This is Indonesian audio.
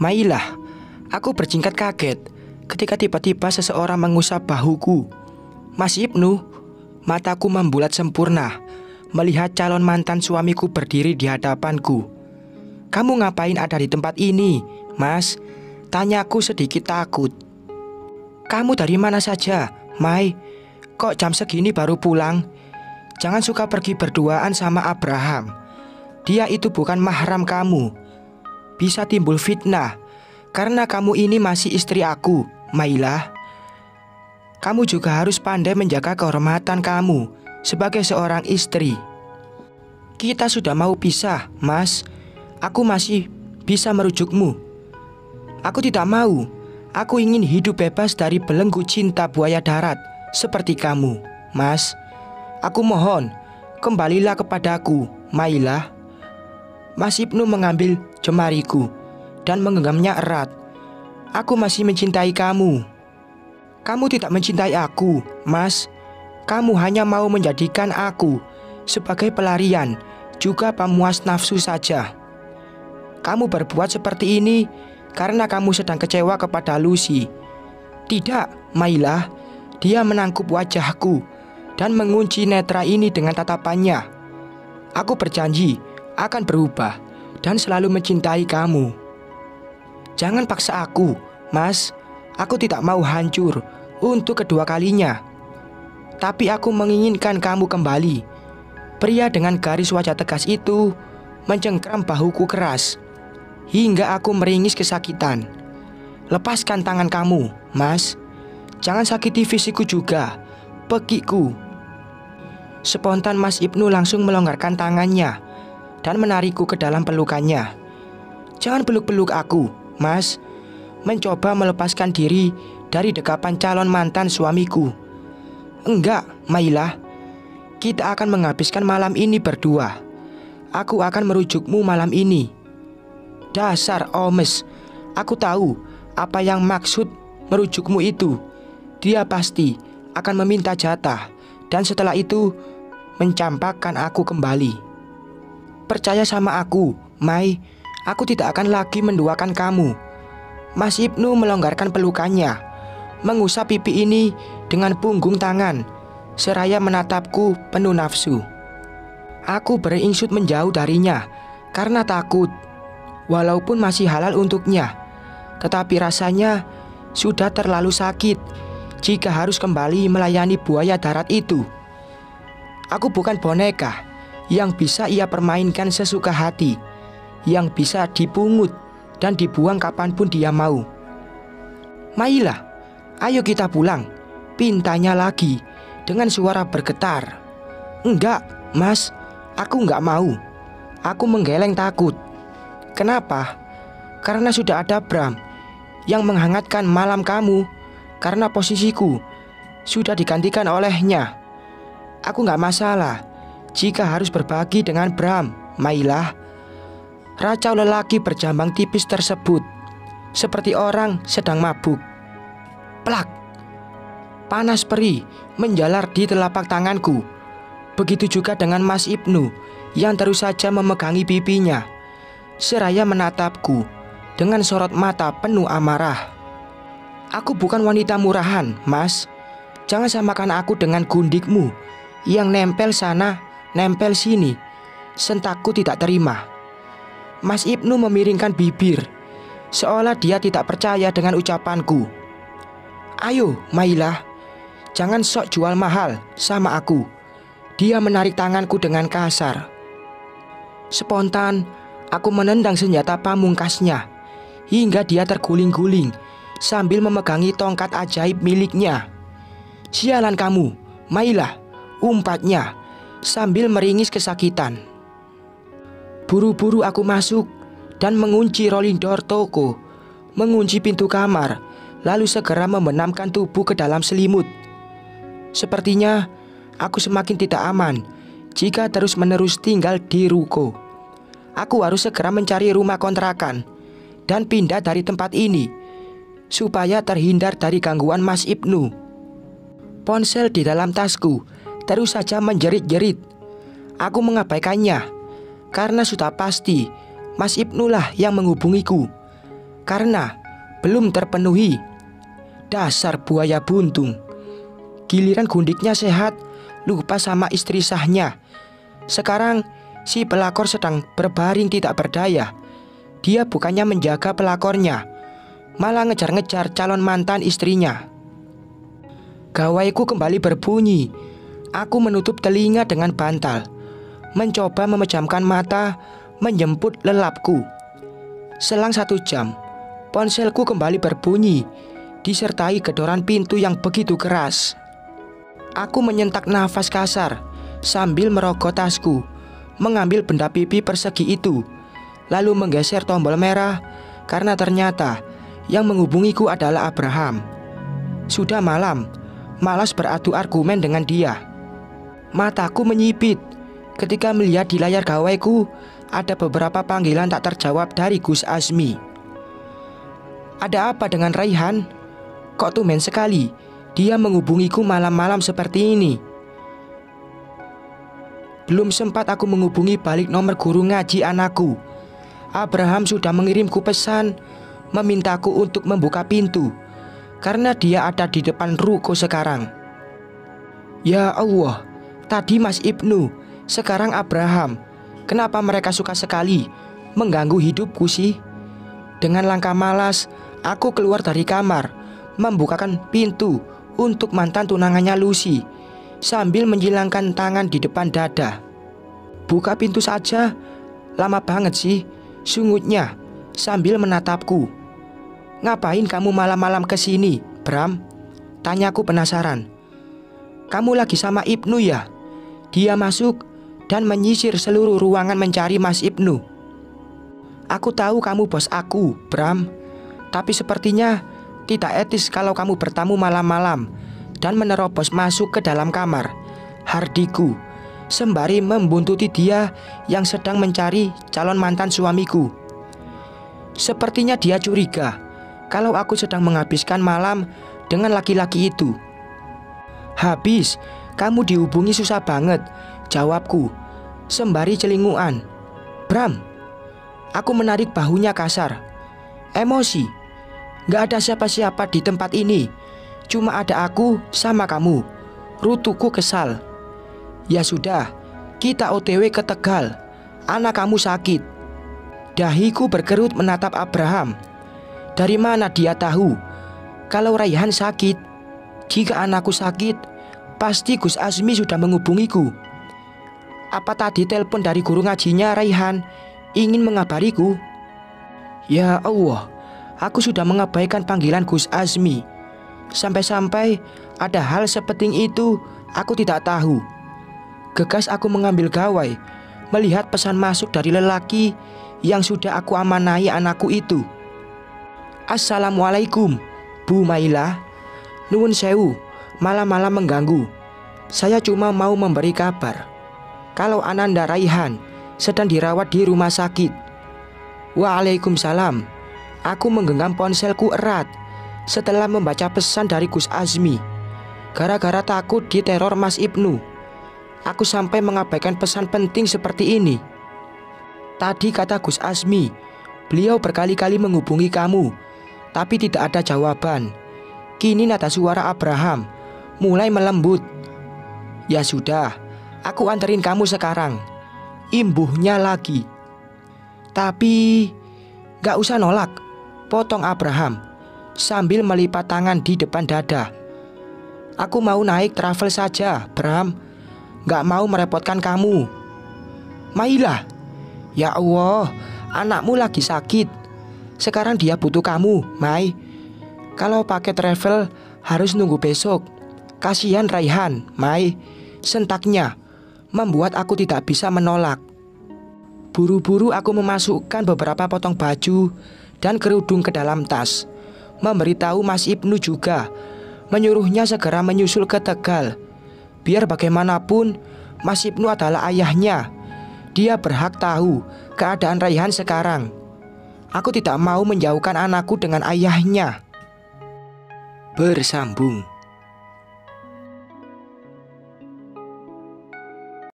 Mailah, aku berjingkat kaget ketika tiba-tiba seseorang mengusap bahuku. Mas Ibnu, mataku membulat sempurna melihat calon mantan suamiku berdiri di hadapanku. Kamu ngapain ada di tempat ini, Mas? Tanyaku sedikit takut. Kamu dari mana saja, Mai? Kok jam segini baru pulang? Jangan suka pergi berduaan sama Abraham. Dia itu bukan mahram kamu. Bisa timbul fitnah karena kamu ini masih istri aku, Mailah. Kamu juga harus pandai menjaga kehormatan kamu sebagai seorang istri. Kita sudah mau pisah, Mas. Aku masih bisa merujukmu. Aku tidak mau. Aku ingin hidup bebas dari belenggu cinta buaya darat seperti kamu, Mas. Aku mohon, kembalilah kepadaku, Mailah. Mas Ibnu mengambil jemariku dan menggenggamnya erat. Aku masih mencintai kamu. Kamu tidak mencintai aku, Mas. Kamu hanya mau menjadikan aku sebagai pelarian, juga pemuas nafsu saja. Kamu berbuat seperti ini karena kamu sedang kecewa kepada Lucy. Tidak, Mailah. Dia menangkup wajahku dan mengunci netra ini dengan tatapannya. Aku berjanji akan berubah dan selalu mencintai kamu. Jangan paksa aku, Mas. Aku tidak mau hancur untuk kedua kalinya. Tapi aku menginginkan kamu kembali. Pria dengan garis wajah tegas itu mencengkram bahuku keras hingga aku meringis kesakitan. Lepaskan tangan kamu, Mas. Jangan sakiti fisikku juga, pekiku. Spontan Mas Ibnu langsung melonggarkan tangannya dan menarikku ke dalam pelukannya. Jangan peluk-peluk aku, Mas. Mencoba melepaskan diri dari dekapan calon mantan suamiku. Enggak, Mailah. Kita akan menghabiskan malam ini berdua. Aku akan merujukmu malam ini. Dasar omes. Aku tahu apa yang maksud merujukmu itu. Dia pasti akan meminta jatah dan setelah itu mencampakkan aku kembali. Percaya sama aku, Mai. Aku tidak akan lagi menduakan kamu. Mas Ibnu melonggarkan pelukannya, mengusap pipi ini dengan punggung tangan, seraya menatapku penuh nafsu. Aku beringsut menjauh darinya karena takut. Walaupun masih halal untuknya, tetapi rasanya sudah terlalu sakit jika harus kembali melayani buaya darat itu. Aku bukan boneka yang bisa ia permainkan sesuka hati, yang bisa dipungut dan dibuang kapanpun dia mau. Mailah, ayo kita pulang, pintanya lagi dengan suara bergetar. Enggak, Mas, aku enggak mau. Aku menggeleng takut. Kenapa? Karena sudah ada Bram yang menghangatkan malam kamu. Karena posisiku sudah digantikan olehnya. Aku enggak masalah jika harus berbagi dengan Bram, Mailah. Racau lelaki berjambang tipis tersebut seperti orang sedang mabuk. Plak! Panas perih menjalar di telapak tanganku. Begitu juga dengan Mas Ibnu yang terus saja memegangi pipinya, seraya menatapku dengan sorot mata penuh amarah. Aku bukan wanita murahan, Mas. Jangan samakan aku dengan gundikmu yang nempel sana, nempel sini. Sentakku tidak terima. Mas Ibnu memiringkan bibir, seolah dia tidak percaya dengan ucapanku. Ayo, Mailah, jangan sok jual mahal sama aku. Dia menarik tanganku dengan kasar. Spontan, aku menendang senjata pamungkasnya hingga dia terguling-guling sambil memegangi tongkat ajaib miliknya. Sialan kamu, Mailah, umpatnya sambil meringis kesakitan. Buru-buru aku masuk dan mengunci rolling door toko, mengunci pintu kamar, lalu segera membenamkan tubuh ke dalam selimut. Sepertinya aku semakin tidak aman jika terus-menerus tinggal di ruko. Aku harus segera mencari rumah kontrakan dan pindah dari tempat ini supaya terhindar dari gangguan Mas Ibnu. Ponsel di dalam tasku terus saja menjerit-jerit. Aku mengabaikannya karena sudah pasti Mas Ibnu lah yang menghubungiku. karena belum terpenuhi. Dasar buaya buntung. Giliran gundiknya sehat, lupa sama istri sahnya. Sekarang si pelakor sedang berbaring tidak berdaya. Dia bukannya menjaga pelakornya, malah ngejar-ngejar calon mantan istrinya. Gawaiku kembali berbunyi. Aku menutup telinga dengan bantal, mencoba memejamkan mata, menjemput lelapku. Selang 1 jam, ponselku kembali berbunyi, disertai gedoran pintu yang begitu keras. Aku menyentak nafas kasar sambil merogoh tasku, mengambil benda pipi persegi itu, lalu menggeser tombol merah karena ternyata yang menghubungiku adalah Abraham. Sudah malam, malas beradu argumen dengan dia. Mataku menyipit ketika melihat di layar gawaiku ada beberapa panggilan tak terjawab dari Gus Azmi. Ada apa dengan Raihan? Kok tumben sekali dia menghubungiku malam-malam seperti ini? Belum sempat aku menghubungi balik nomor guru ngaji anakku, Abraham sudah mengirimku pesan memintaku untuk membuka pintu karena dia ada di depan ruko sekarang. Ya Allah, tadi Mas Ibnu, sekarang Abraham. Kenapa mereka suka sekali mengganggu hidupku sih? Dengan langkah malas, aku keluar dari kamar, membukakan pintu untuk mantan tunangannya Lucy, sambil menjilangkan tangan di depan dada. Buka pintu saja, lama banget sih, sungutnya sambil menatapku. Ngapain kamu malam-malam kesini, Bram? Tanyaku penasaran. Kamu lagi sama Ibnu ya? Dia masuk dan menyisir seluruh ruangan mencari Mas Ibnu. Aku tahu kamu bos aku, Bram. Tapi sepertinya tidak etis kalau kamu bertamu malam-malam dan menerobos masuk ke dalam kamar, hardiku, sembari membuntuti dia yang sedang mencari calon mantan suamiku. Sepertinya dia curiga kalau aku sedang menghabiskan malam dengan laki-laki itu. Habis, kamu dihubungi susah banget, jawabku, sembari celinguan. Bram, aku menarik bahunya kasar. Emosi, gak ada siapa-siapa di tempat ini, cuma ada aku sama kamu. Rutuku kesal. Ya sudah, kita OTW ke Tegal. Anak kamu sakit. Dahiku berkerut menatap Abraham. Dari mana dia tahu kalau Raihan sakit? Jika anakku sakit, pasti Gus Azmi sudah menghubungiku. Apa tadi telepon dari guru ngajinya Raihan ingin mengabariku? Ya Allah, aku sudah mengabaikan panggilan Gus Azmi. Sampai-sampai ada hal sepenting itu aku tidak tahu. Gegas aku mengambil gawai, melihat pesan masuk dari lelaki yang sudah aku amanai anakku itu. Assalamualaikum, Bu Maila. Nuwun sewu, malam-malam mengganggu. Saya cuma mau memberi kabar kalau Ananda Raihan sedang dirawat di rumah sakit. Waalaikumsalam. Aku menggenggam ponselku erat setelah membaca pesan dari Gus Azmi. Gara-gara takut diteror Mas Ibnu, aku sampai mengabaikan pesan penting seperti ini. Tadi kata Gus Azmi, beliau berkali-kali menghubungi kamu, tapi tidak ada jawaban. Kini nada suara Abraham mulai melembut. Ya sudah, aku anterin kamu sekarang. Imbuhnya lagi. Tapi gak usah nolak, potong Abraham sambil melipat tangan di depan dada. Aku mau naik travel saja, Bram. Gak mau merepotkan kamu. Maila, ya Allah, anakmu lagi sakit. Sekarang dia butuh kamu, Mai. Kalau pakai travel harus nunggu besok. Kasihan Raihan, Mai. Sentaknya membuat aku tidak bisa menolak. Buru-buru aku memasukkan beberapa potong baju dan kerudung ke dalam tas, memberitahu Mas Ibnu juga, menyuruhnya segera menyusul ke Tegal. Biar bagaimanapun Mas Ibnu adalah ayahnya. Dia berhak tahu keadaan Raihan sekarang. Aku tidak mau menjauhkan anakku dengan ayahnya. Bersambung.